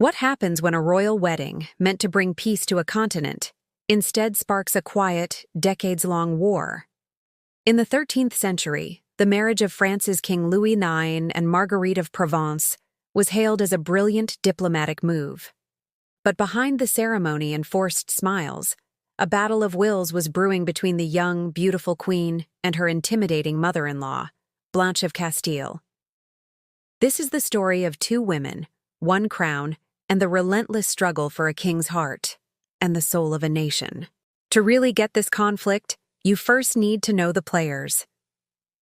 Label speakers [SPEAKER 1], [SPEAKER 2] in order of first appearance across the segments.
[SPEAKER 1] What happens when a royal wedding, meant to bring peace to a continent, instead sparks a quiet, decades-long war? In the 13th century, the marriage of France's King Louis IX and Marguerite of Provence was hailed as a brilliant diplomatic move. But behind the ceremony and forced smiles, a battle of wills was brewing between the young, beautiful queen and her intimidating mother-in-law, Blanche of Castile. This is the story of two women, one crown, and the relentless struggle for a king's heart and the soul of a nation. To really get this conflict, you first need to know the players.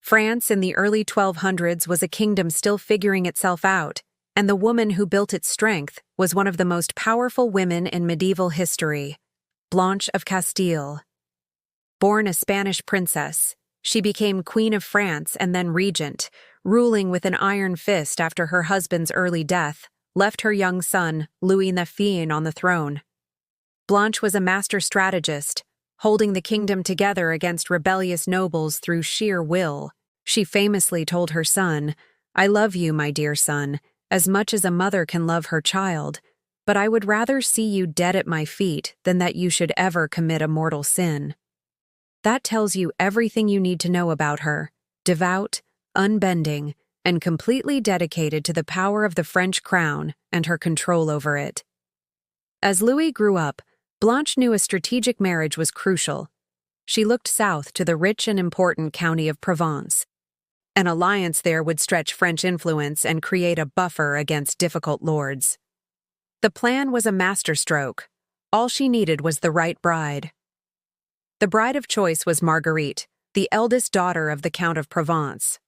[SPEAKER 1] France in the early 1200s was a kingdom still figuring itself out, and the woman who built its strength was one of the most powerful women in medieval history, Blanche of Castile. Born a Spanish princess, she became Queen of France and then regent, ruling with an iron fist after her husband's early death left her young son, Louis IX, on the throne. Blanche was a master strategist, holding the kingdom together against rebellious nobles through sheer will. She famously told her son, "I love you, my dear son, as much as a mother can love her child, but I would rather see you dead at my feet than that you should ever commit a mortal sin." That tells you everything you need to know about her: devout, unbending, and completely dedicated to the power of the French crown and her control over it. As Louis grew up, Blanche knew a strategic marriage was crucial. She looked south to the rich and important county of Provence. An alliance there would stretch French influence and create a buffer against difficult lords. The plan was a masterstroke. All she needed was the right bride. The bride of choice was Marguerite, the eldest daughter of the Count of Provence.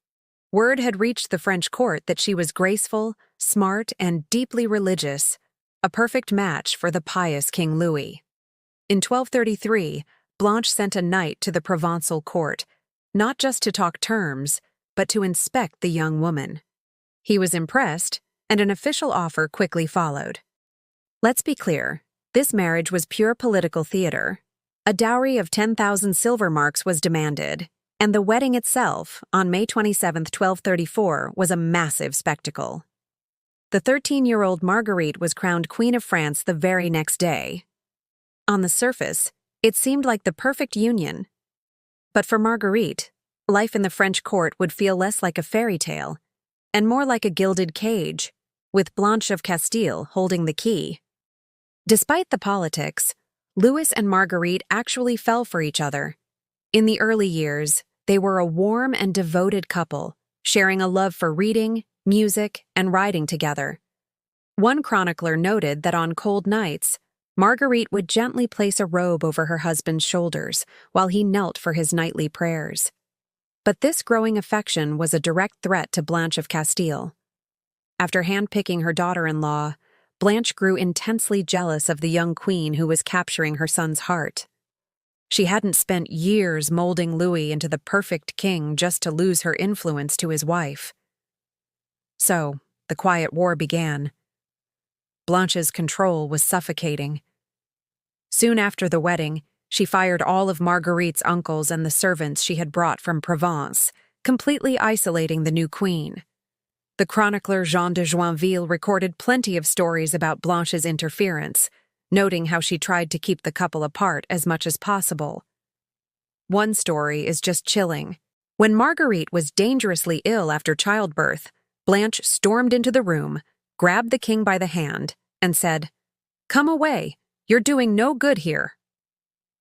[SPEAKER 1] Word had reached the French court that she was graceful, smart, and deeply religious, a perfect match for the pious King Louis. In 1233, Blanche sent a knight to the Provençal court, not just to talk terms, but to inspect the young woman. He was impressed, and an official offer quickly followed. Let's be clear, this marriage was pure political theater. A dowry of 10,000 silver marks was demanded, and the wedding itself, on May 27, 1234, was a massive spectacle. The 13-year-old Marguerite was crowned Queen of France the very next day. On the surface, it seemed like the perfect union. But for Marguerite, life in the French court would feel less like a fairy tale, and more like a gilded cage, with Blanche of Castile holding the key. Despite the politics, Louis and Marguerite actually fell for each other. In the early years, they were a warm and devoted couple, sharing a love for reading, music, and riding together. One chronicler noted that on cold nights, Marguerite would gently place a robe over her husband's shoulders while he knelt for his nightly prayers. But this growing affection was a direct threat to Blanche of Castile. After handpicking her daughter-in-law, Blanche grew intensely jealous of the young queen who was capturing her son's heart. She hadn't spent years molding Louis into the perfect king just to lose her influence to his wife. So, the quiet war began. Blanche's control was suffocating. Soon after the wedding, she fired all of Marguerite's uncles and the servants she had brought from Provence, completely isolating the new queen. The chronicler Jean de Joinville recorded plenty of stories about Blanche's interference, noting how she tried to keep the couple apart as much as possible. One story is just chilling. When Marguerite was dangerously ill after childbirth, Blanche stormed into the room, grabbed the king by the hand, and said, "Come away, you're doing no good here."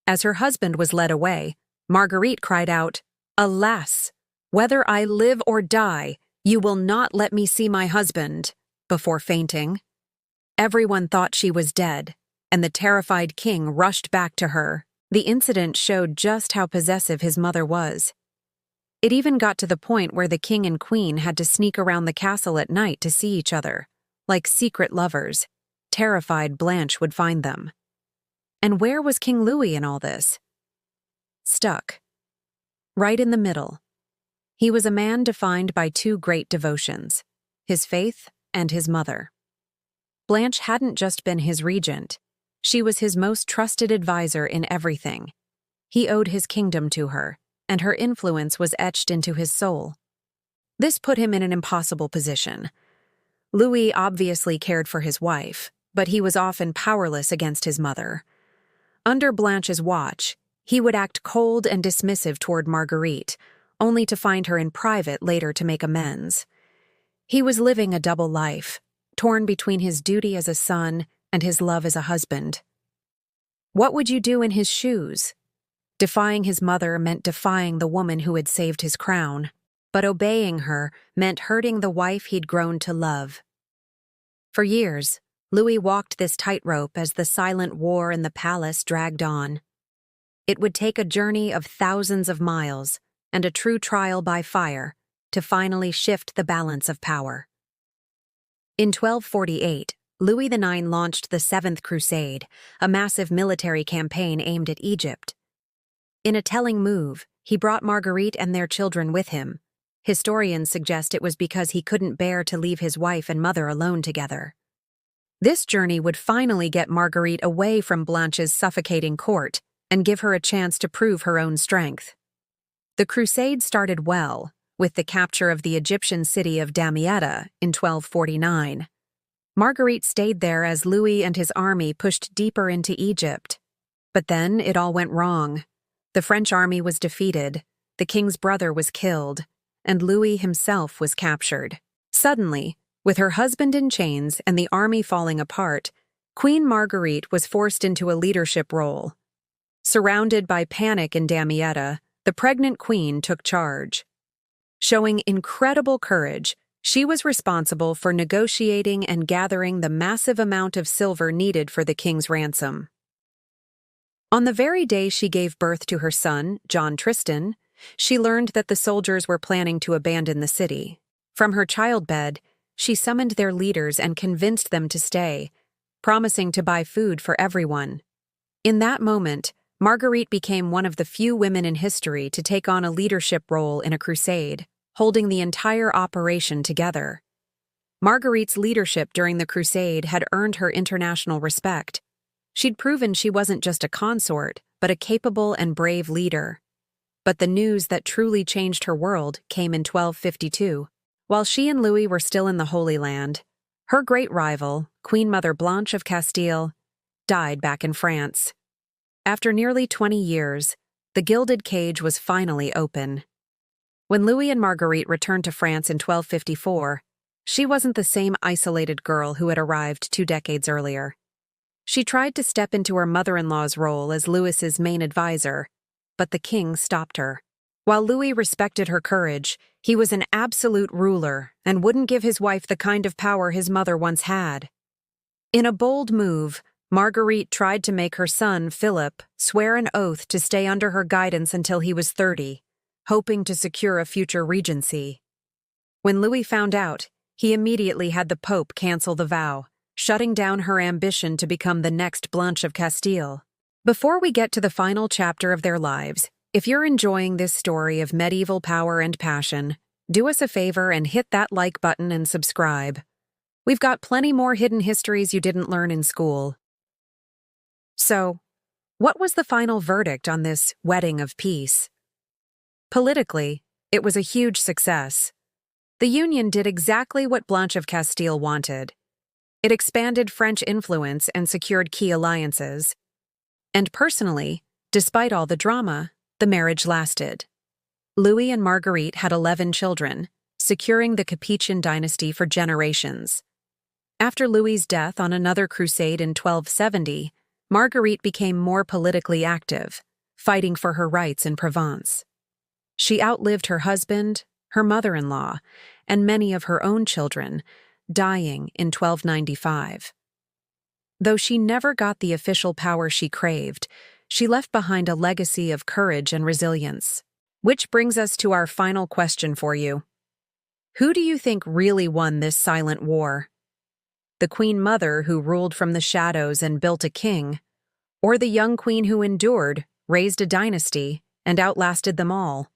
[SPEAKER 1] As her husband was led away, Marguerite cried out, "Alas, whether I live or die, you will not let me see my husband," before fainting. Everyone thought she was dead, and the terrified king rushed back to her. The incident showed just how possessive his mother was. It even got to the point where the king and queen had to sneak around the castle at night to see each other, like secret lovers, terrified Blanche would find them. And where was King Louis in all this? Stuck. Right in the middle. He was a man defined by two great devotions, his faith and his mother. Blanche hadn't just been his regent. She was his most trusted advisor in everything. He owed his kingdom to her, and her influence was etched into his soul. This put him in an impossible position. Louis obviously cared for his wife, but he was often powerless against his mother. Under Blanche's watch, he would act cold and dismissive toward Marguerite, only to find her in private later to make amends. He was living a double life, torn between his duty as a son and his love as a husband. What would you do in his shoes? Defying his mother meant defying the woman who had saved his crown, but obeying her meant hurting the wife he'd grown to love. For years, Louis walked this tightrope as the silent war in the palace dragged on. It would take a journey of thousands of miles and a true trial by fire to finally shift the balance of power. In 1248, Louis IX launched the Seventh Crusade, a massive military campaign aimed at Egypt. In a telling move, he brought Marguerite and their children with him. Historians suggest it was because he couldn't bear to leave his wife and mother alone together. This journey would finally get Marguerite away from Blanche's suffocating court and give her a chance to prove her own strength. The crusade started well, with the capture of the Egyptian city of Damietta in 1249. Marguerite stayed there as Louis and his army pushed deeper into Egypt. But then it all went wrong. The French army was defeated, the king's brother was killed, and Louis himself was captured. Suddenly, with her husband in chains and the army falling apart, Queen Marguerite was forced into a leadership role. Surrounded by panic in Damietta, the pregnant queen took charge. Showing incredible courage, she was responsible for negotiating and gathering the massive amount of silver needed for the king's ransom. On the very day she gave birth to her son, John Tristan, she learned that the soldiers were planning to abandon the city. From her childbed, she summoned their leaders and convinced them to stay, promising to buy food for everyone. In that moment, Marguerite became one of the few women in history to take on a leadership role in a crusade, holding the entire operation together. Marguerite's leadership during the crusade had earned her international respect. She'd proven she wasn't just a consort, but a capable and brave leader. But the news that truly changed her world came in 1252. While she and Louis were still in the Holy Land, her great rival, Queen Mother Blanche of Castile, died back in France. After nearly 20 years, the gilded cage was finally open. When Louis and Marguerite returned to France in 1254, she wasn't the same isolated girl who had arrived 2 decades earlier. She tried to step into her mother-in-law's role as Louis's main advisor, but the king stopped her. While Louis respected her courage, he was an absolute ruler and wouldn't give his wife the kind of power his mother once had. In a bold move, Marguerite tried to make her son, Philip, swear an oath to stay under her guidance until he was 30, hoping to secure a future regency. When Louis found out, he immediately had the Pope cancel the vow, shutting down her ambition to become the next Blanche of Castile. Before we get to the final chapter of their lives, if you're enjoying this story of medieval power and passion, do us a favor and hit that like button and subscribe. We've got plenty more hidden histories you didn't learn in school. So, what was the final verdict on this wedding of peace? Politically, it was a huge success. The union did exactly what Blanche of Castile wanted. It expanded French influence and secured key alliances. And personally, despite all the drama, the marriage lasted. Louis and Marguerite had 11 children, securing the Capetian dynasty for generations. After Louis's death on another crusade in 1270, Marguerite became more politically active, fighting for her rights in Provence. She outlived her husband, her mother-in-law, and many of her own children, dying in 1295. Though she never got the official power she craved, she left behind a legacy of courage and resilience. Which brings us to our final question for you. Who do you think really won this silent war? The Queen Mother who ruled from the shadows and built a king, or the young queen who endured, raised a dynasty, and outlasted them all?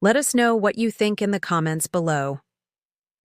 [SPEAKER 1] Let us know what you think in the comments below.